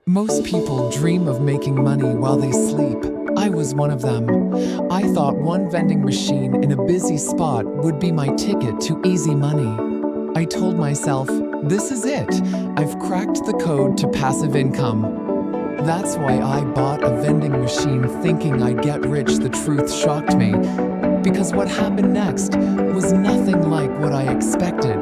Most people dream of making money while they sleep. I was one of them. I thought one vending machine in a busy spot would be my ticket to easy money. I told myself, this is it. I've cracked the code to passive income. That's why I bought a vending machine thinking I'd get rich. The truth shocked me, because what happened next was nothing like what I expected.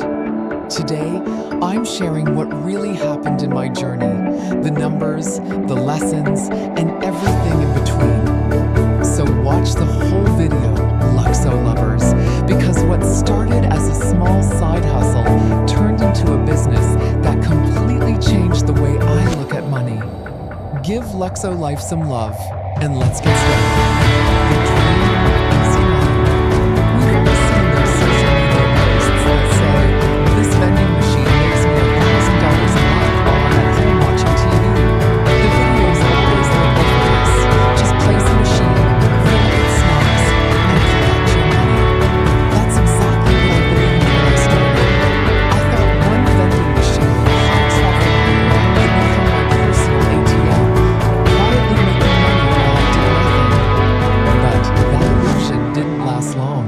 Today, I'm sharing what really happened in my journey, the numbers, the lessons, and everything in between. So watch the whole video, Luxo lovers, because what started as a small side hustle turned into a business that completely changed the way I look at money. Give Luxo-Life some love, and let's get started. The dream of easy money. We've all seen those social media posts that say, this vending machine makes me $1,000 a month while I'm at home watching TV. The videos always look effortless. Just place a machine, fill it with snacks, and collect your money. That's exactly what I believed when I started. I thought one vending machine, high traffic area, would become my personal ATM, quietly making money while I did nothing. But that illusion didn't last long.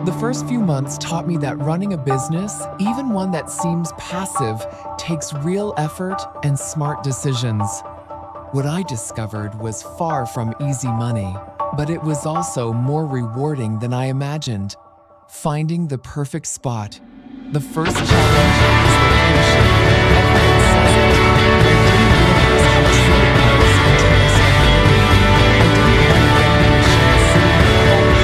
The first few months taught me that running a business, even one that seems passive, takes real effort and smart decisions. What I discovered was far from easy money, but it was also more rewarding than I imagined. Finding the perfect spot. The first challenge is location. Everyone says it, but I didn't realize how true it was until I started living it. I didn't want a vending machine sitting in the hall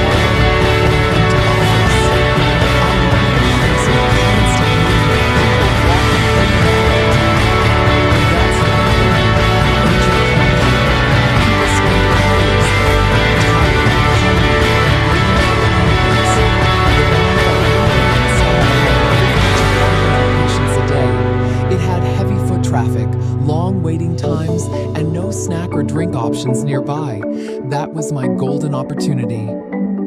hallway in an empty office. I wanted a place with constant movement, people walking in and out all day. That's what I did. Agent campaign. People spend hours there, tired, hungry, waiting for appointments. The one I thought living inside had 50 to 100 patients a day. It had heavy foot traffic, long waiting times, and no snack or drink options nearby. That was my golden opportunity.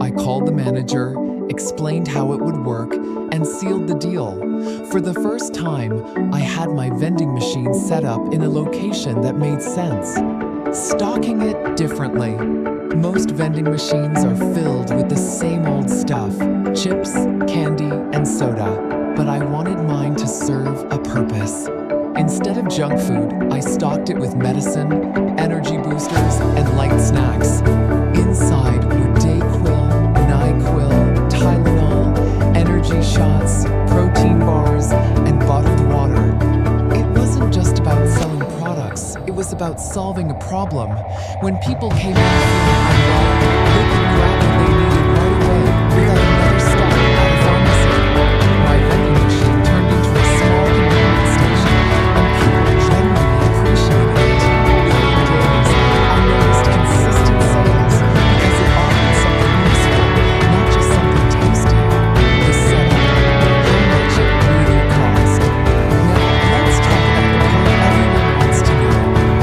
I called the manager, explained how it would work, and sealed the deal. For the first time, I had my vending machine set up in a location that made sense. Stocking it differently. Most vending machines are filled with the same old stuff, chips, candy, and soda. But I wanted mine to serve a purpose. Instead of junk food, I stocked it with medicine, energy boosters, and light snacks. Inside were Dayquil, NyQuil, Tylenol, energy shots, protein bars, and bottled water. It wasn't just about selling products, it was about solving a problem. When people came in feeling unwell, they could grab what they needed right away without another stop at a pharmacy. My vending machine turned into a small convenience station, and people genuinely appreciated it. Within days, I noticed consistent sales because it offered something useful, not just something tasty. The setup, how much it really cost. Now, let's talk about the part everyone wants to know,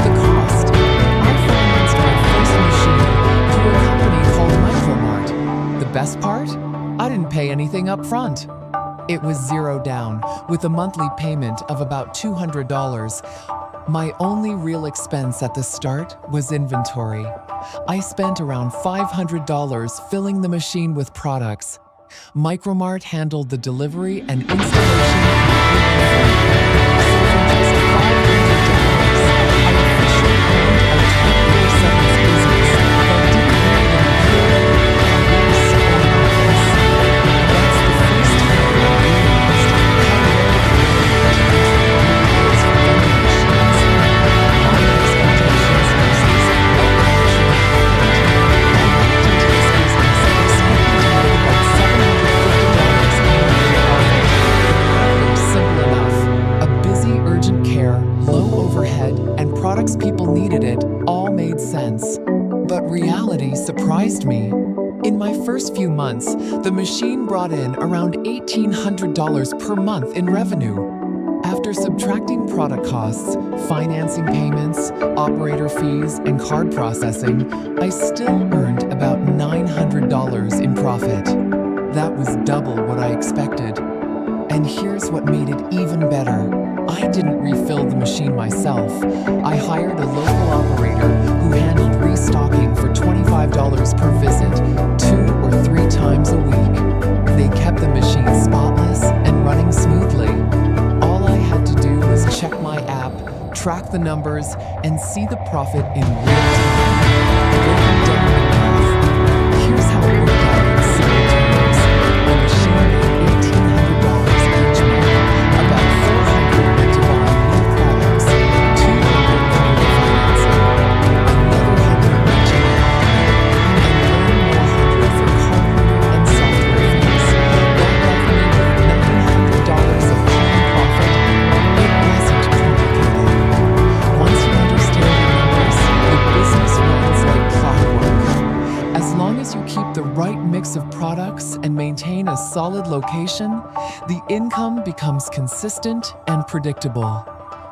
the cost. I financed my first machine through a company called the best part? I didn't pay anything up front. It was zero down, with a monthly payment of about $200. My only real expense at the start was inventory. I spent around $500 filling the machine with products. Micromart handled the delivery and installation completely free. So for just $500, I officially owned a 24/7 business that didn't need an employee, a lease, or an office. That's the first time I realized how rare it is for vending machines. My expectations versus what actually happened. I walked into this business expecting to make about $750 annually profit. It looked simple enough. A busy urgent care, low overhead, and products people needed it all made sense. But reality surprised me. In my first few months, the machine brought in around $1,800 per month in revenue. After subtracting product costs, financing payments, operator fees, and card processing, I still earned about $900 in profit. That was double what I expected. And here's what made it even better. I didn't refill the machine myself. I hired a track the numbers, and see the profit in real time. Breaking down the math, here's how it worked out in simple terms. The machine made $1,800 each month, about $400 went to buy new products, $200 covered the financing, another $100 went to and one more $100 for hardware and software fees. That left me with $900 of clean profit. It wasn't complicated. Once you understand the numbers, the business runs like clockwork. As long as you keep the right mix of products and maintain a solid location, the income becomes consistent and predictable.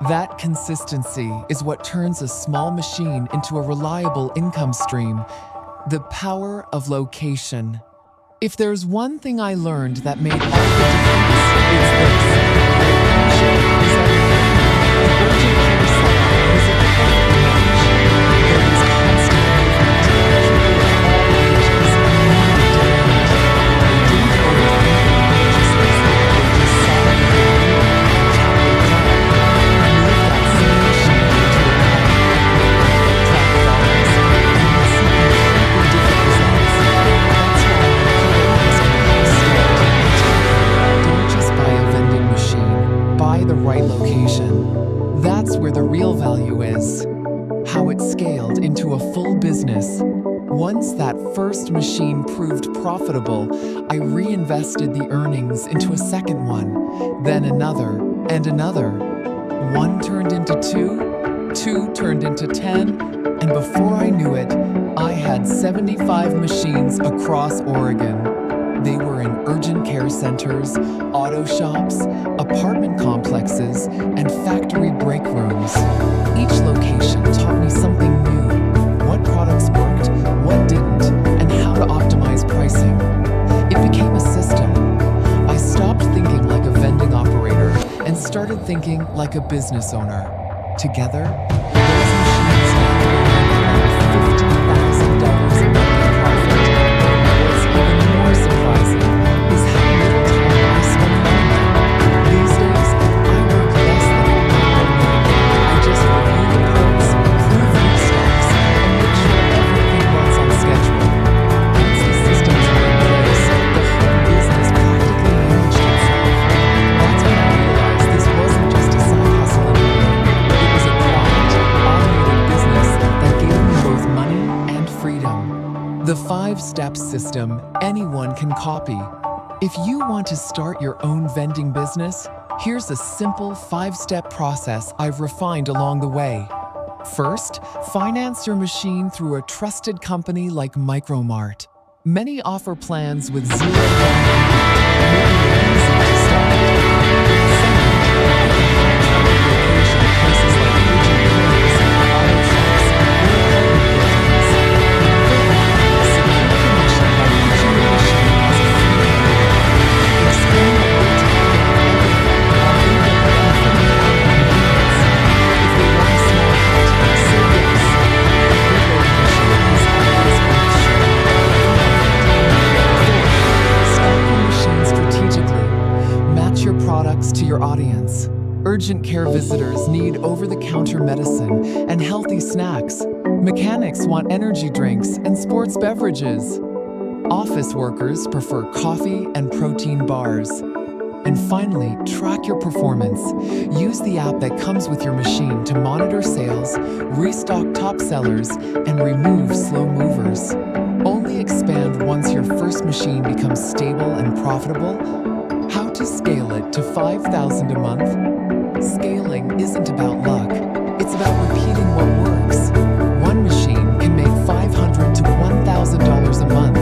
That consistency is what turns a small machine into a reliable income stream. The power of location. If there's one thing I learned that made all the difference, it's this. Location is everything. The urgent care setup is a perfect match. There is constant movement, people of all ages, and limited demand. They didn't overthink their purchases. They just saw the value and tapped the plan. Move that same machine into a company, track volumes, and you'll see completely different results. That's why don't just buy a vending machine, buy the right location. That's where the real value is. How it scaled into a full business. Once that first machine proved profitable, I reinvested the earnings into a second one, then another and another. One turned into two turned into 10, and before I knew it, I had 75 machines across Oregon. They were in urgent care centers, auto shops, apartment complexes, and factory break rooms. Each location taught me something new: what products worked, what didn't, and how to optimize pricing. It became a system. I stopped thinking like a vending operator and started thinking like a business owner. Together, those machines now earn $50,000 a month in profit. What's even more surprising is how little time I spend running them. These days, I work less than an hour a week. I just review reports, approve restocks, and make sure everything runs on schedule. Once the systems were in place, the whole business practically managed itself. That's when I realized this wasn't just a side hustle anymore. It was a quiet, automated business that gave me both money and freedom. The 5-step system anyone can copy. If you want to start your own vending business, here's a simple 5-step process I've refined along the way. First, finance your machine through a trusted company like Micromart. Many offer plans with zero down payment, making it easy to start. Second, location places like urgent cares, auto shops, or apartment buildings. Third, secure commission by pitching your machine as a free vendor. Explain that you'll take care of everything while they get the benefit of added convenience. If they want a small cut, say yes. A good location is always worth sharing. Fourth, stock your machine strategically. Match your products to your audience. Urgent care visitors need over-the-counter medicine and healthy snacks. Mechanics want energy drinks and sports beverages. Office workers prefer coffee and protein bars. And finally, track your performance. Use the app that comes with your machine to monitor sales, restock top sellers, and remove slow movers. Only expand once your first machine becomes stable and profitable. How to scale it to $5,000 a month? Scaling isn't about luck. It's about repeating what works. One machine can make $500 to $1,000 a month.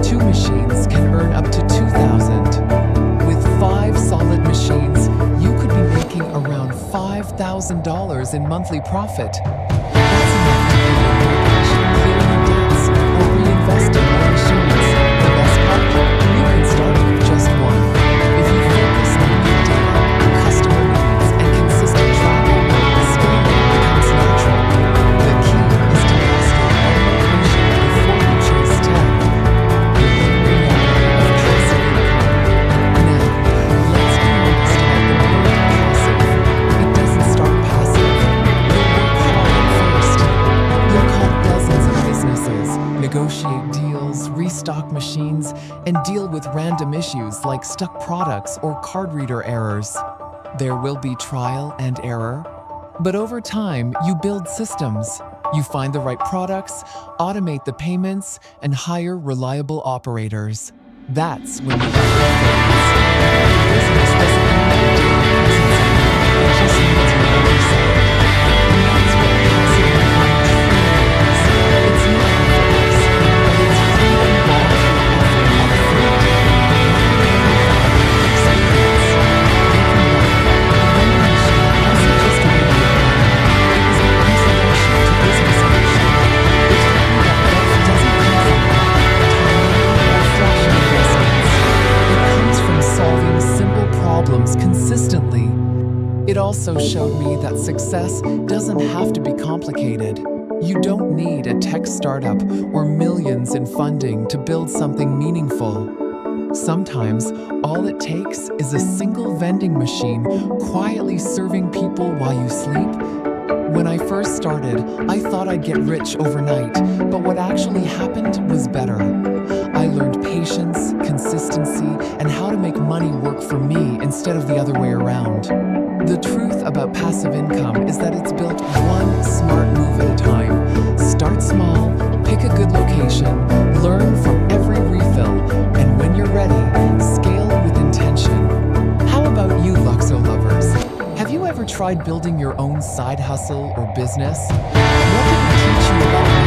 2 machines can earn up to $2,000. With 5 solid machines, you could be making around $5,000 in monthly profit. That's enough to pay your mortgage, clear your debts, or reinvest in more machines. The best part? You can start with just one. If you focus on good data, customer needs, and consistent tracking, scaling becomes natural. The key is to master one location before you chase 10. The hidden reality of passive income. Now, let's be honest about the word passive. It doesn't start passive. stock machines and deal with random issues like stuck products or card reader errors. There will be trial and error, but over time, you build systems. You find the right products, automate the payments, and hire reliable operators. That's when you have the business doesn't need a daily presence anymore. It just needs an oversight. And that's what passive income truly is. It's not effortless, but it's freedom bought through effort upfront. Acceptance. Making money. Vending machine wasn't just a way to make money. It was an introduction to business ownership. It taught me that wealth doesn't come from luck, timing, or flashy investments. It comes from solving simple problems consistently. It also showed me that success doesn't have to be complicated. You don't need a tech startup or millions in funding to build something meaningful. Sometimes, all it takes is a single vending machine quietly serving people while you sleep. When I first started, I thought I'd get rich overnight, but what actually happened was better. I learned patience, consistency, and how to make money work for me instead of the other way around. The truth about passive income is that it's built one smart move at a time. Start small, pick a good location, learn from every refill, and when you're ready, scale with intention. How about you, Luxo lovers? Have you ever tried building your own side hustle or business? What did it teach you about